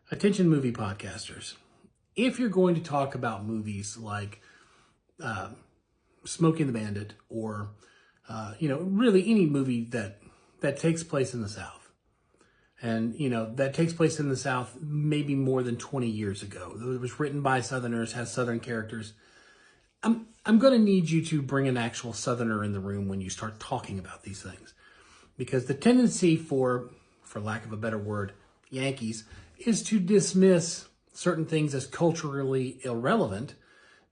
Attention movie podcasters. If you're going to talk about movies like Smokey and the Bandit or, really any movie that takes place in the South, and, that takes place in the South maybe more than 20 years ago, it was written by Southerners, has Southern characters, I'm going to need you to bring an actual Southerner in the room when you start talking about these things. Because the tendency for lack of a better word, Yankees, is to dismiss certain things as culturally irrelevant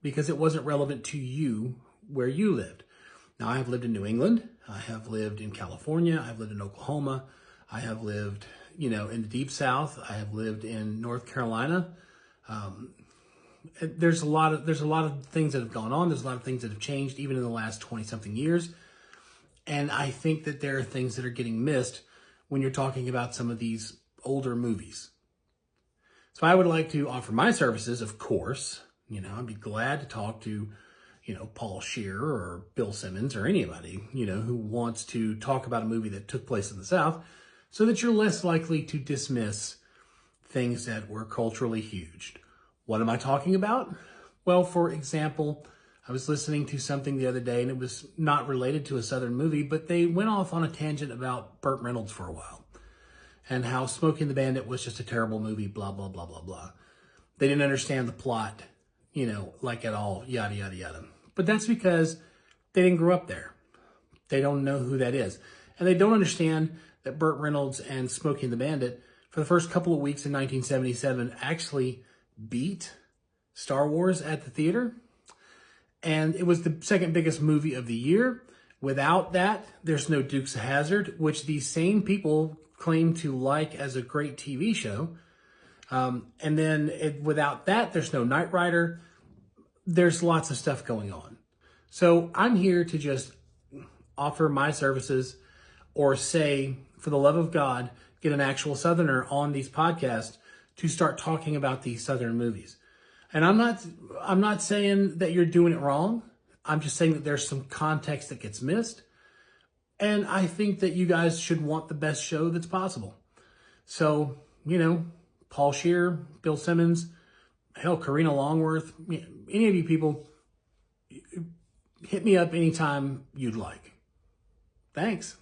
because it wasn't relevant to you where you lived. Now, I have lived in New England. I have lived in California. I've lived in Oklahoma. I have lived, in the Deep South. I have lived in North Carolina. There's a lot of things that have gone on. There's a lot of things that have changed even in the last 20-something years. And I think that there are things that are getting missed when you're talking about some of these older movies. So I would like to offer my services, of course. I'd be glad to talk to, Paul Scheer or Bill Simmons or anybody, who wants to talk about a movie that took place in the South so that you're less likely to dismiss things that were culturally huge. What am I talking about? Well, for example, I was listening to something the other day and it was not related to a Southern movie, but they went off on a tangent about Burt Reynolds for a while and how Smokey and the Bandit was just a terrible movie, blah, blah, blah, blah, blah. They didn't understand the plot, at all, yada, yada, yada. But that's because they didn't grow up there. They don't know who that is. And they don't understand that Burt Reynolds and Smokey and the Bandit, for the first couple of weeks in 1977, actually beat Star Wars at the theater. And it was the second biggest movie of the year. Without that, there's no Dukes of Hazzard, which these same people claim to like as a great TV show. And then without that, there's no Knight Rider. There's lots of stuff going on. So I'm here to just offer my services or say, for the love of God, get an actual Southerner on these podcasts to start talking about these Southern movies. And I'm not saying that you're doing it wrong. I'm just saying that there's some context that gets missed. And I think that you guys should want the best show that's possible. So, Paul Scheer, Bill Simmons, hell, Karina Longworth, any of you people, hit me up anytime you'd like. Thanks.